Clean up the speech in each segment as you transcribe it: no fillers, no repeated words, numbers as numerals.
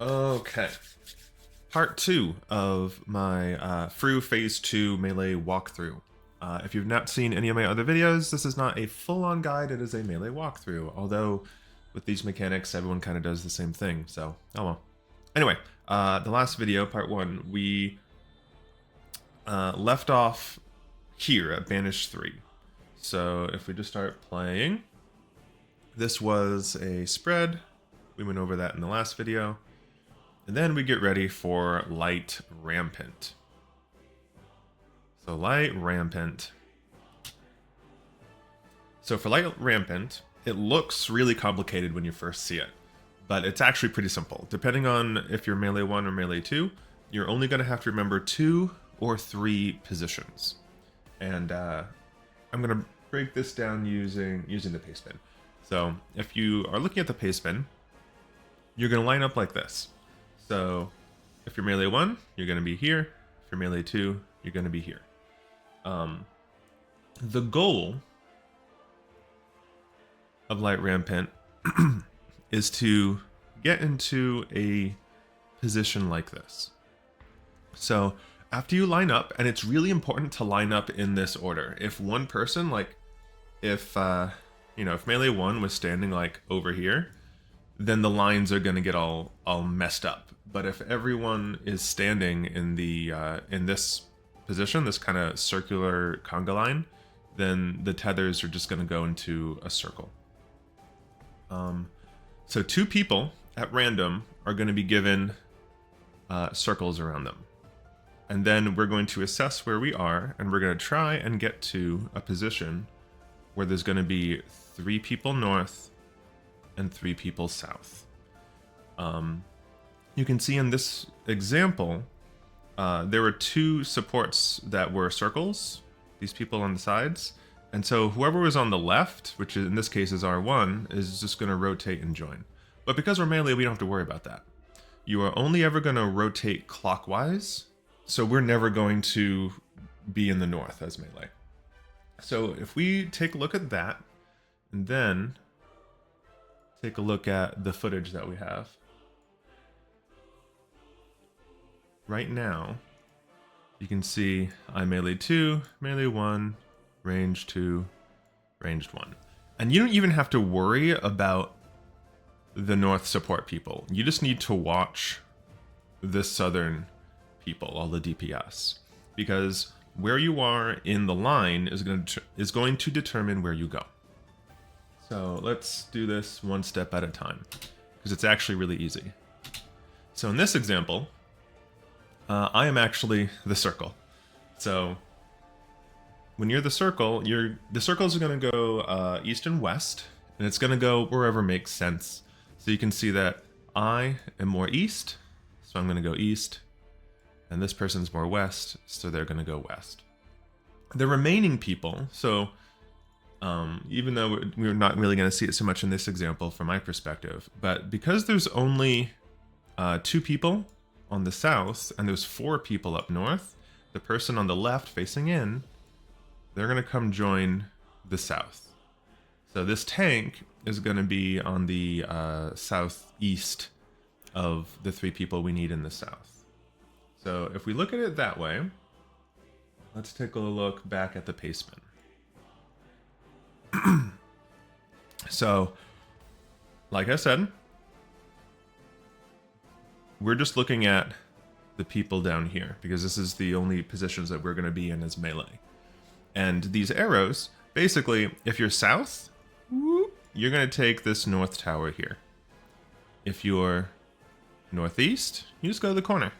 Okay. Part 2 of my FRU Phase 2 Melee walkthrough. If you've not seen any of my other videos, this is not a full-on guide, it is a Melee walkthrough. Although, with these mechanics, everyone kind of does the same thing, so, oh well. Anyway, the last video, Part 1, we left off here at Banish 3. So, if we just start playing, this was a spread. We went over that in the last video. And then we get ready for Light Rampant. So Light Rampant. So for Light Rampant, it looks really complicated when you first see it. But it's actually pretty simple. Depending on if you're Melee 1 or Melee 2, you're only going to have to remember 2 or 3 positions. And I'm going to break this down using the paste bin. So if you are looking at the paste bin, you're going to line up like this. So if you're Melee 1, you're going to be here. If you're Melee 2, you're going to be here. The goal of Light Rampant is to get into a position like this. So after you line up, and it's really important to line up in this order. If one person, like, if Melee 1 was standing like over here, then the lines are going to get all messed up. But if everyone is standing in the in this position, this kind of circular conga line, then the tethers are just going to go into a circle. So 2 people at random are going to be given circles around them. And then we're going to assess where we are, and we're going to try and get to a position where there's going to be 3 people north and 3 people south. You can see in this example, there were 2 supports that were circles, these people on the sides. And so whoever was on the left, which in this case is R1, is just going to rotate and join. But because we're melee, we don't have to worry about that. You are only ever going to rotate clockwise, so we're never going to be in the north as melee. So if we take a look at that, and then take a look at the footage that we have. Right now, you can see I'm Melee 2, Melee 1, Range 2, Ranged 1. And you don't even have to worry about the north support people. You just need to watch the southern people, all the DPS. Because where you are in the line is going to determine where you go. So let's do this one step at a time, because it's actually really easy. So in this example, I am actually the circle. So when you're the circle, the circles are going to go east and west, and it's going to go wherever makes sense. So you can see that I am more east, so I'm going to go east, and this person's more west, so they're going to go west. The remaining people, so even though we're not really going to see it so much in this example from my perspective, but because there's only 2 people on the south and there's 4 people up north, the person on the left facing in, they're going to come join the south. So this tank is going to be on the southeast of the 3 people we need in the south. So if we look at it that way, let's take a look back at the paste bin. So, like I said, we're just looking at the people down here because this is the only positions that we're going to be in as melee. And these arrows, basically, if you're south, you're going to take this north tower here. If you're northeast, you just go to the corner.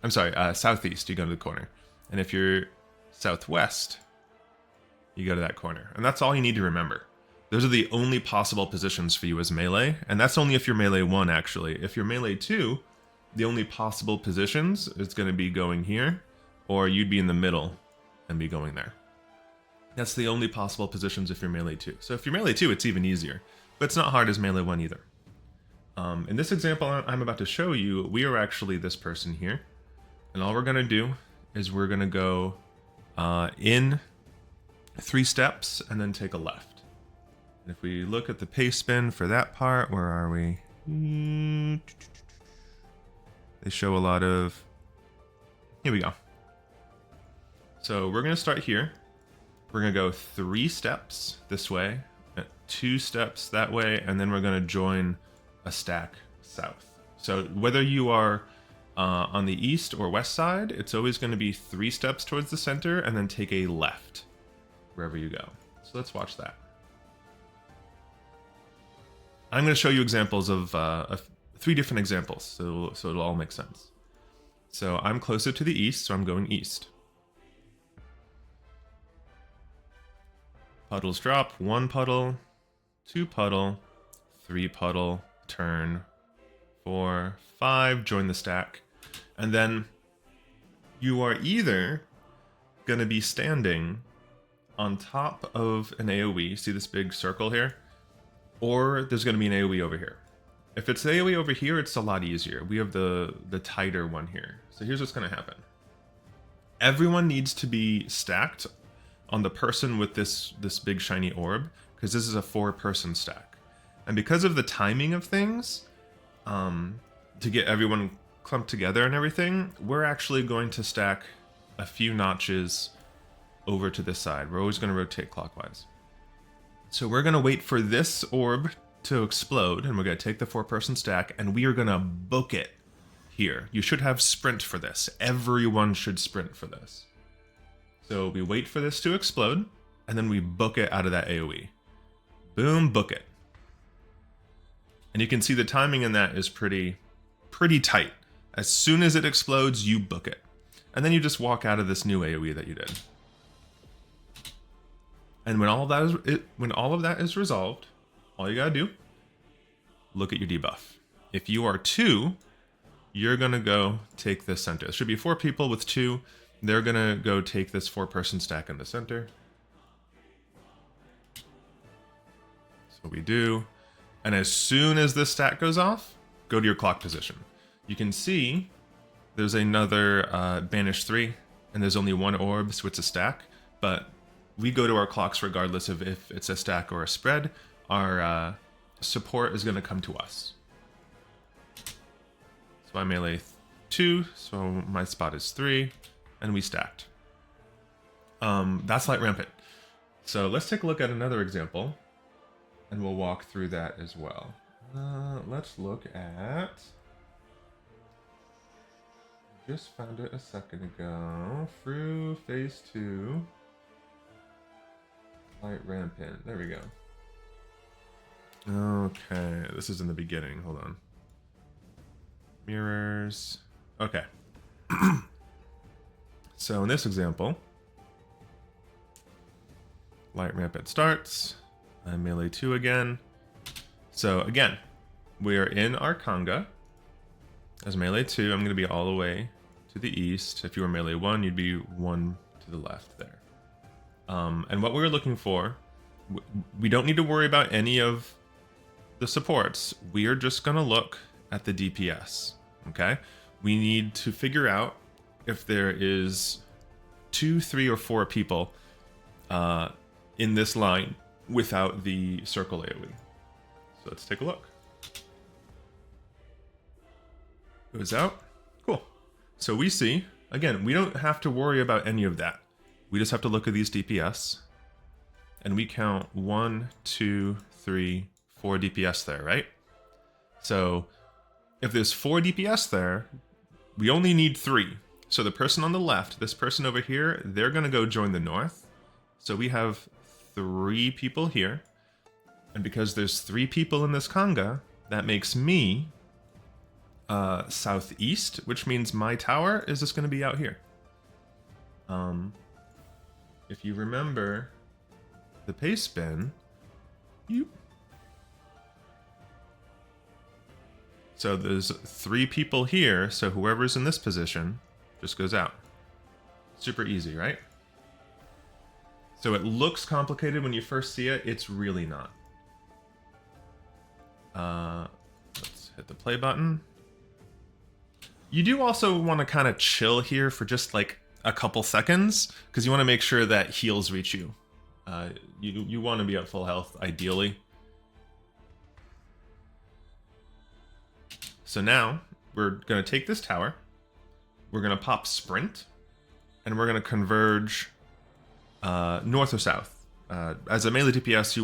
I'm sorry, southeast, you go to the corner. And if you're southwest, you go to that corner. And that's all you need to remember. Those are the only possible positions for you as melee, and that's only if you're Melee 1, actually. If you're Melee 2, the only possible positions is going to be going here, or you'd be in the middle and be going there. That's the only possible positions if you're Melee 2. So if you're Melee 2, it's even easier, but it's not hard as Melee 1 either. In this example I'm about to show you, we are actually this person here, and all we're going to do is we're going to go in 3 steps and then take a left. And if we look at the pace spin for that part, where are we? They show a lot of... Here we go. So we're going to start here. We're going to go 3 steps this way, 2 steps that way, and then we're going to join a stack south. So whether you are on the east or west side, it's always going to be 3 steps towards the center and then take a left wherever you go. So let's watch that. I'm going to show you examples of 3 different examples, so it'll all make sense. So I'm closer to the east, so I'm going east. Puddles drop, 1 puddle, 2 puddle, 3 puddle, turn, 4, 5, join the stack. And then you are either going to be standing on top of an AoE, see this big circle here? Or there's going to be an AoE over here. If it's AoE over here, it's a lot easier. We have the tighter one here. So here's what's going to happen. Everyone needs to be stacked on the person with this big shiny orb, because this is a 4-person stack. And because of the timing of things, to get everyone clumped together and everything, we're actually going to stack a few notches over to this side. We're always going to rotate clockwise. So we're going to wait for this orb to explode, and we're going to take the 4-person stack, and we are going to book it here. You should have sprint for this. Everyone should sprint for this. So we wait for this to explode, and then we book it out of that AoE. Boom, book it. And you can see the timing in that is pretty tight. As soon as it explodes, you book it. And then you just walk out of this new AoE that you did. And when all of that is resolved, all you gotta do, look at your debuff. If you are 2, you're gonna go take this center. It should be 4 people with 2. They're gonna go take this 4-person stack in the center. So we do. And as soon as this stack goes off, go to your clock position. You can see there's another banish 3, and there's only 1 orb, so it's a stack. But we go to our clocks regardless of if it's a stack or a spread. Our support is going to come to us. So I melee 2, so my spot is 3, and we stacked. That's Light Rampant. So let's take a look at another example, and we'll walk through that as well. Let's look at... Just found it a second ago. FRU Phase 2. Light Rampant. There we go. Okay, this is in the beginning. Hold on. Mirrors. Okay. So in this example, Light Rampant starts. I melee 2 again. So again, we are in our Conga. As melee 2, I'm going to be all the way to the east. If you were melee 1, you'd be 1 to the left there. And what we're looking for, we don't need to worry about any of the supports. We are just going to look at the DPS, okay? We need to figure out if there is 2, 3, or 4 people in this line without the circle AoE. So let's take a look. Goes out. Cool. So we see, again, we don't have to worry about any of that. We just have to look at these DPS. And we count 1, 2, 3, 4 DPS there, right? So if there's 4 DPS there, we only need 3. So the person on the left, this person over here, they're going to go join the north. So we have 3 people here. And because there's 3 people in this Conga, that makes me southeast, which means my tower is just going to be out here. If you remember the pace spin, so there's 3 people here, so whoever's in this position just goes out. Super easy, right? So it looks complicated when you first see it. It's really not. Let's hit the play button. You do also want to kind of chill here for just like a couple seconds, because you want to make sure that heals reach you. You want to be at full health, ideally. So now, we're gonna take this tower, we're gonna pop sprint, and we're gonna converge north or south. As a melee DPS,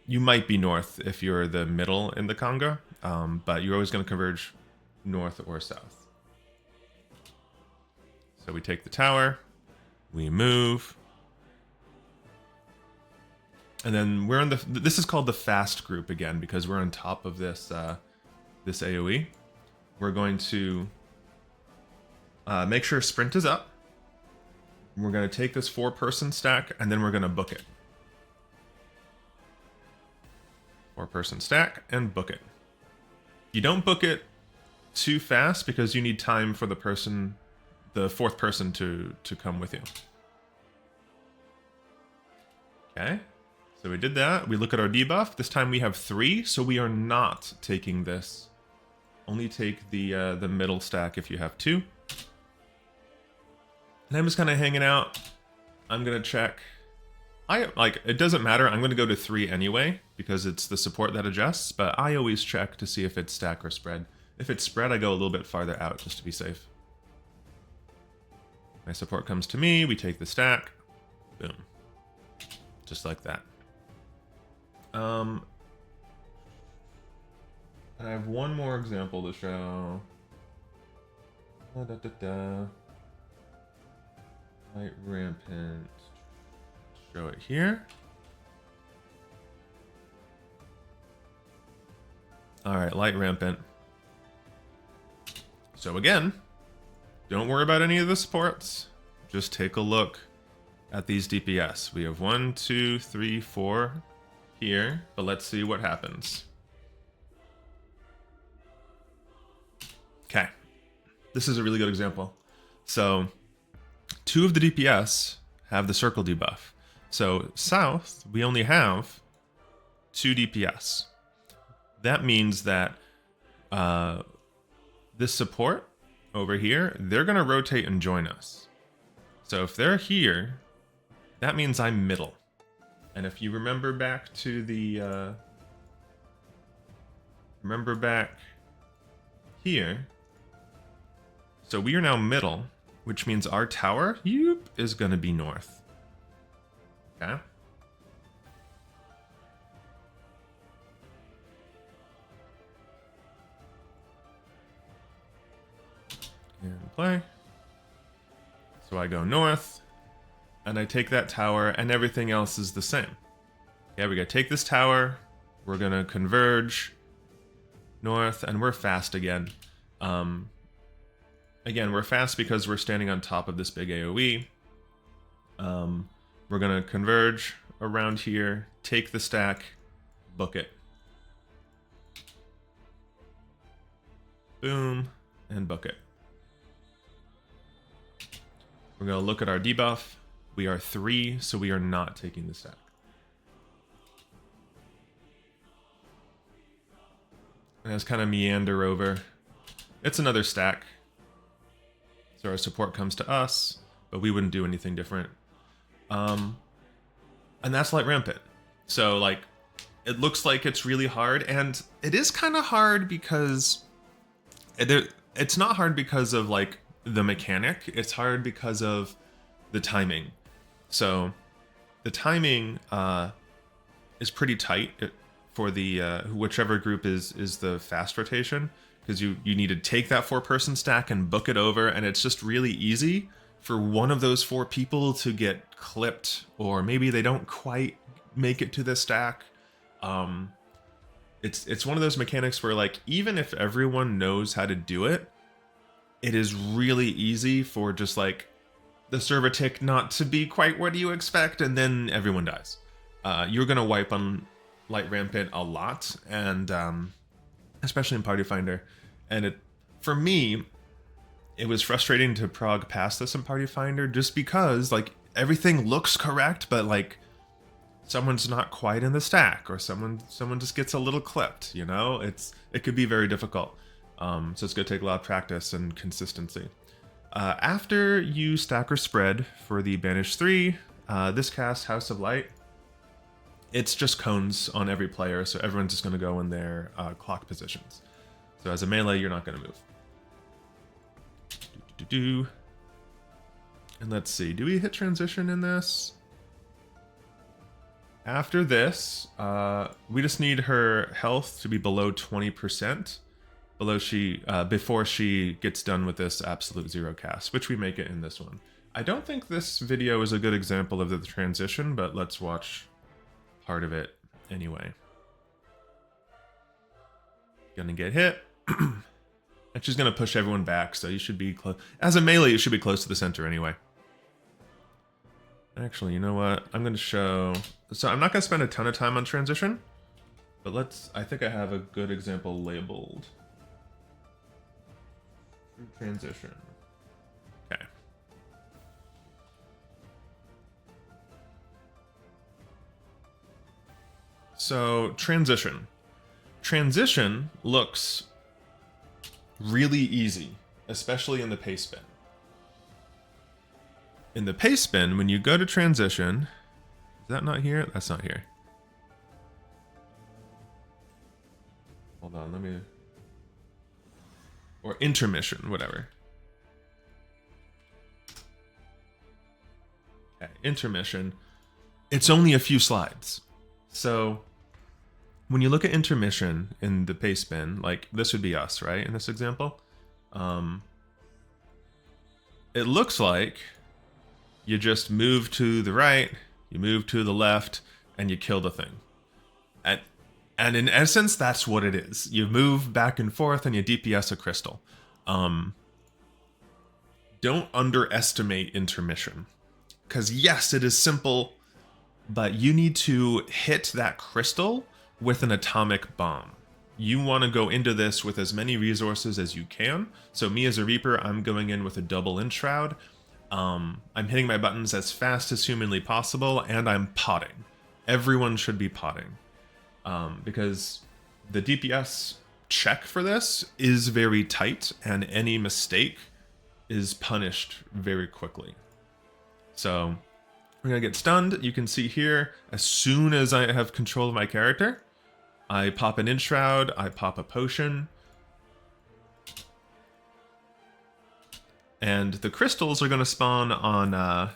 you might be north if you're the middle in the conga, but you're always gonna converge north or south. So we take the tower, we move, and then we're in this is called the fast group again because we're on top of this this AoE. We're going to make sure sprint is up. We're going to take this 4-person stack and then we're going to book it. 4-person stack and book it. You don't book it too fast because you need time for the 4th person to come with you. Okay. So we did that. We look at our debuff. This time we have 3, so we are not taking this. Only take the middle stack if you have 2. And I'm just kind of hanging out. I'm gonna check. It doesn't matter. I'm gonna go to 3 anyway because it's the support that adjusts. But I always check to see if it's stack or spread. If it's spread, I go a little bit farther out just to be safe. My support comes to me. We take the stack. Boom. Just like that. I have one more example to show. Light rampant. Show it here. All right, light rampant. So again, don't worry about any of the supports. Just take a look at these DPS. We have 1, 2, 3, 4 here, but let's see what happens. Okay, this is a really good example. So 2 of the DPS have the circle debuff. So south, we only have 2 DPS. That means that this support over here, they're gonna rotate and join us. So if they're here, that means I'm middle. And if you remember back to the, remember back here, so we are now middle, which means our tower, is gonna be north. Okay. And play. So I go north, and I take that tower, and everything else is the same. Okay, we gotta take this tower, we're gonna converge north, and we're fast again. Again, we're fast because we're standing on top of this big AoE. We're gonna converge around here, take the stack, book it. Boom, and book it. We're gonna look at our debuff. We are 3, so we are not taking the stack. And let's kind of meander over. It's another stack. So our support comes to us, but we wouldn't do anything different. And that's light rampant. So like, it looks like it's really hard, and it is kind of hard because it's not hard because of like the mechanic. It's hard because of the timing. So the timing is pretty tight for the whichever group is the fast rotation, because you need to take that 4-person stack and book it over, and it's just really easy for one of those 4 people to get clipped, or maybe they don't quite make it to the stack. It's one of those mechanics where like, even if everyone knows how to do it, it is really easy for just like the server tick not to be quite what you expect, and then everyone dies. You're gonna wipe on light rampant a lot, and especially in Party Finder. And for me, it was frustrating to prog past this in Party Finder just because like everything looks correct, but like someone's not quite in the stack, or someone just gets a little clipped, you know? It could be very difficult. So it's gonna take a lot of practice and consistency. After you stack or spread for the Banish 3, this cast, House of Light, it's just cones on every player, so everyone's just going to go in their clock positions. So as a melee, you're not going to move. And let's see, do we hit transition in this? After this, we just need her health to be below 20% before she gets done with this absolute zero cast, which we make it in this one. I don't think this video is a good example of the transition, but let's watch part of it anyway. Gonna get hit. And she's gonna push everyone back, so you should be close. As a melee, you should be close to the center anyway. Actually, you know what? I'm gonna show... So I'm not gonna spend a ton of time on transition, but I think I have a good example labeled. Transition. Okay. So, transition. Transition looks really easy, especially in the pace spin. In the pace spin, when you go to transition, is that not here? That's not here. Hold on, let me... Or intermission, whatever. Okay, intermission. It's only a few slides. So, when you look at intermission in the pace spin, like this would be us, right? In this example, it looks like you just move to the right, you move to the left, and you kill the thing. And in essence, that's what it is. You move back and forth and you DPS a crystal. Don't underestimate intermission. Because yes, it is simple, but you need to hit that crystal with an atomic bomb. You want to go into this with as many resources as you can. So me as a Reaper, I'm going in with a double Enshroud. I'm hitting my buttons as fast as humanly possible, and I'm potting. Everyone should be potting. Because the DPS check for this is very tight, and any mistake is punished very quickly. So we're going to get stunned. You can see here, as soon as I have control of my character, I pop an Enshroud, I pop a potion, and the crystals are going to spawn on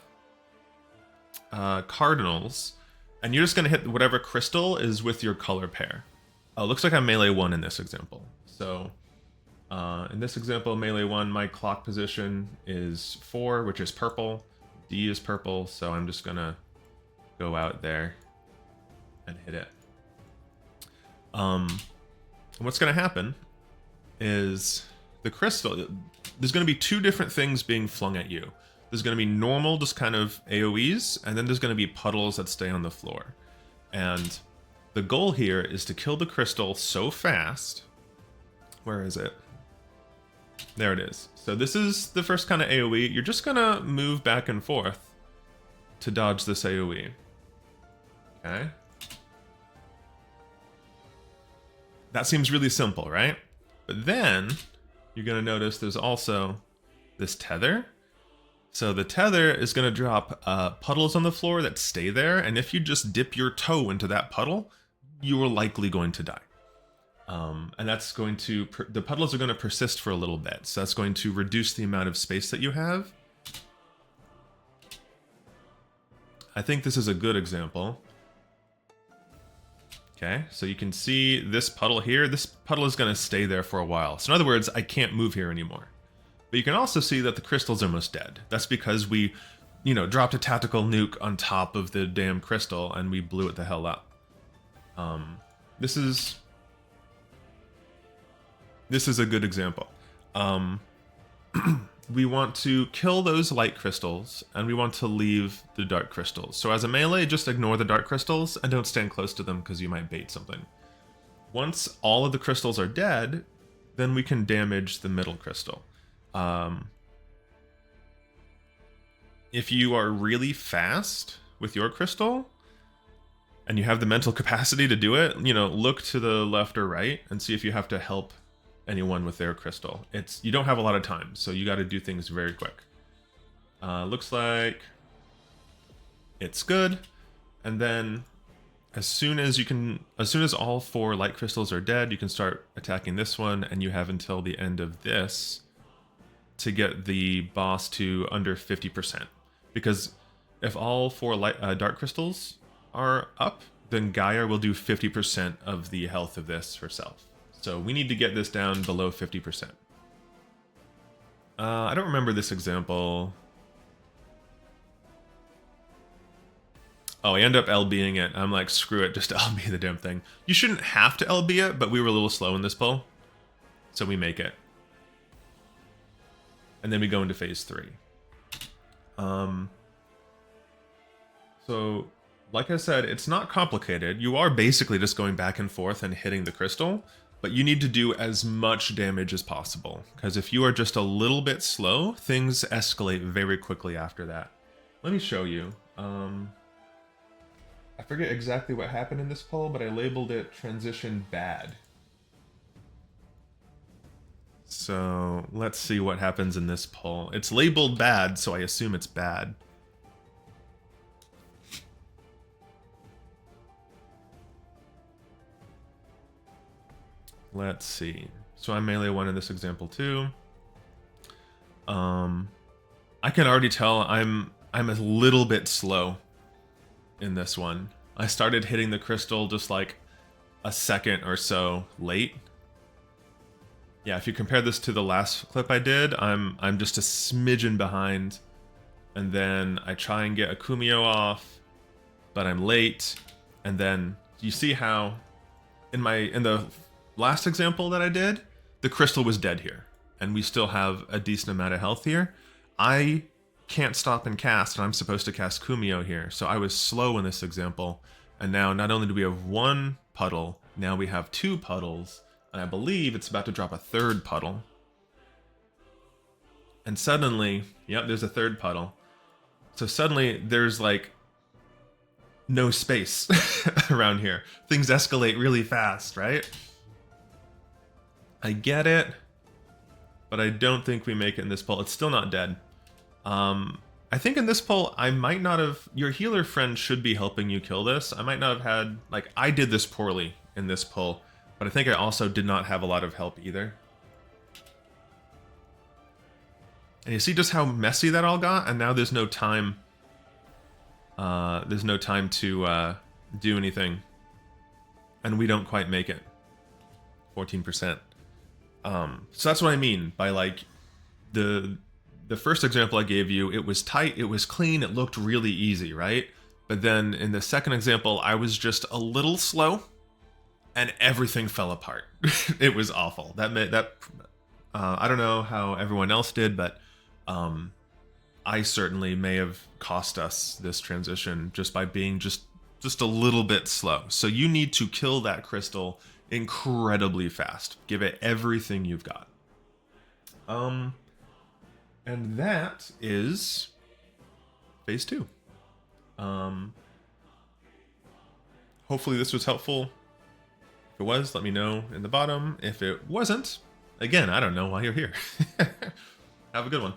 cardinals. And you're just going to hit whatever crystal is with your color pair. Oh, looks like I'm melee 1 in this example. So, in this example, melee 1, my clock position is 4, which is purple. D is purple, so I'm just going to go out there and hit it. What's going to happen is the crystal... There's going to be two different things being flung at you. There's going to be normal, just kind of AoEs, and then there's going to be puddles that stay on the floor. And the goal here is to kill the crystal so fast. Where is it? There it is. So this is the first kind of AoE. You're just going to move back and forth to dodge this AoE. Okay. That seems really simple, right? But then you're going to notice there's also this tether. So the tether is going to drop puddles on the floor that stay there, and if you just dip your toe into that puddle, you are likely going to die. And that's going to... the puddles are going to persist for a little bit, so that's going to reduce the amount of space that you have. I think this is a good example. Okay, so you can see this puddle here. This puddle is going to stay there for a while. So in other words, I can't move here anymore. But you can also see that the crystal's almost dead. That's because we, dropped a tactical nuke on top of the damn crystal and we blew it the hell up. This is a good example. We want to kill those light crystals and we want to leave the dark crystals. So as a melee, just ignore the dark crystals and don't stand close to them because you might bait something. Once all of the crystals are dead, then we can damage the middle crystal. If you are really fast with your crystal and you have the mental capacity to do it, look to the left or right and see if you have to help anyone with their crystal. You don't have a lot of time, so you got to do things very quick. Looks like it's good. And then as soon as all 4 light crystals are dead, you can start attacking this one, and you have until the end of this to get the boss to under 50%. Because if all 4 dark crystals are up, then Gaia will do 50% of the health of this herself. So we need to get this down below 50%. I don't remember this example. Oh, I end up LBing it. I'm like, screw it, just LB the damn thing. You shouldn't have to LB it, but we were a little slow in this pull. So we make it. And then we go into phase 3. So, like I said, it's not complicated. You are basically just going back and forth and hitting the crystal, but you need to do as much damage as possible. Because if you are just a little bit slow, things escalate very quickly after that. Let me show you. I forget exactly what happened in this pull, but I labeled it transition bad. So let's see what happens in this pull. It's labeled bad, so I assume it's bad. Let's see. So I melee 1 in this example too. I can already tell I'm a little bit slow in this one. I started hitting the crystal just like a second or so late. Yeah, if you compare this to the last clip I did, I'm just a smidgen behind. And then I try and get a Kumio off, but I'm late. And then you see how in the last example that I did, the crystal was dead here. And we still have a decent amount of health here. I can't stop and cast, and I'm supposed to cast Kumio here. So I was slow in this example. And now not only do we have 1 puddle, now we have 2 puddles. And I believe it's about to drop a 3rd puddle. And suddenly, yep, there's a 3rd puddle. So suddenly there's like no space around here. Things escalate really fast, right? I get it, but I don't think we make it in this pull. It's still not dead. I think in this pull, I might not have... Your healer friend should be helping you kill this. I might not have had... Like, I did this poorly in this pull, but I think I also did not have a lot of help either. And you see just how messy that all got? And now there's no time... there's no time to do anything. And we don't quite make it. 14%. So that's what I mean by, like, the first example I gave you, it was tight, it was clean, it looked really easy, right? But then in the second example, I was just a little slow, and everything fell apart. It was awful. I don't know how everyone else did, but I certainly may have cost us this transition just by being just a little bit slow. So you need to kill that crystal incredibly fast. Give it everything you've got. And that is phase 2. Hopefully this was helpful. If it was, let me know in the bottom. If it wasn't, again, I don't know why you're here. Have a good one.